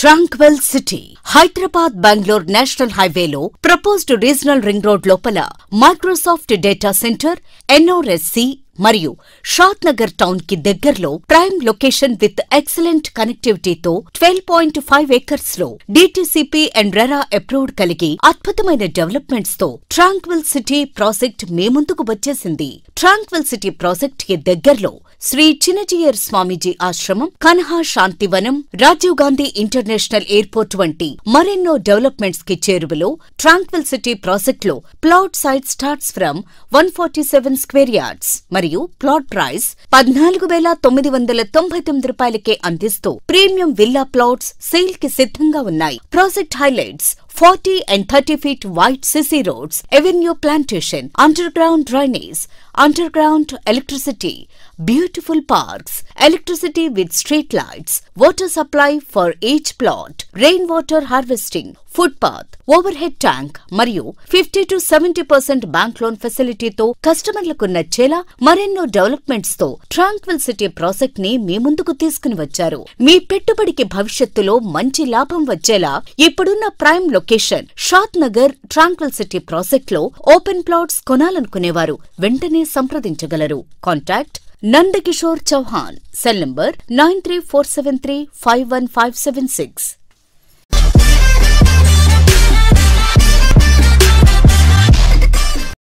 ట్రాంక్వెల్ city Hyderabad Bengaluru national హైవేలో proposed regional ring road లోపల Microsoft data centre, NRSC మరియు Shadnagar town కి దగ్గరలో ప్రైమ్ లొకేషన్ విత్ ఎక్సలెంట్ కనెక్టివిటీతో 12.5 ఏకర్స్ లో డిటిసిపి అండ్ రెరా అప్రూవ్డ్ కలిగి అద్భుతమైన డెవలప్మెంట్స్ తో ట్రాంక్వెల్ సిటీ ప్రాజెక్ట్ మీ ముందుకు వచ్చేసింది. ట్రాంక్వెల్ సిటీ ప్రాజెక్ట్ కి దగ్గరలో శ్రీ చిన్నజీయర్ స్వామీజీ ఆశ్రమం, కన్హా శాంతివనం, రాజీవ్ గాంధీ ఇంటర్నేషనల్ ఎయిర్పోర్ట్ వంటి మరెన్నో డెవలప్మెంట్స్ కి చేరువలో ట్రాంక్వెల్ సిటీ ప్రాజెక్ట్ లో plot size starts from 147 square yards మరియు ప్లాట్ ప్రైస్ 14,999 రూపాయలకే అందిస్తూ ప్రీమియం విల్లా ప్లాట్స్ సేల్ కి సిద్ధంగా ఉన్నాయి. Project highlights 40 and 30 feet wide CC roads, avenue plantation, underground drainage, underground electricity, beautiful parks, electricity with street lights, water supply for each plot, rainwater harvesting, footpath, overhead tank మరియు 50 to 70% bank loan ఫెసిలిటీతో కస్టమర్లకు నచ్చేలా మరెన్నో developments తో ట్రాంక్వెల్ city project ని మీ ముందుకు తీసుకుని వచ్చారు. మీ పెట్టుబడికి భవిష్యత్తులో మంచి లాభం వచ్చేలా ఇప్పుడున్న prime location Shadnagar tranquil city project లో ఓపెన్ ప్లాట్స్ కొనాలనుకునేవారు వెంటనే సంప్రదించగలరు. Contact Nandkishore Chauhan, cell number 9347351576.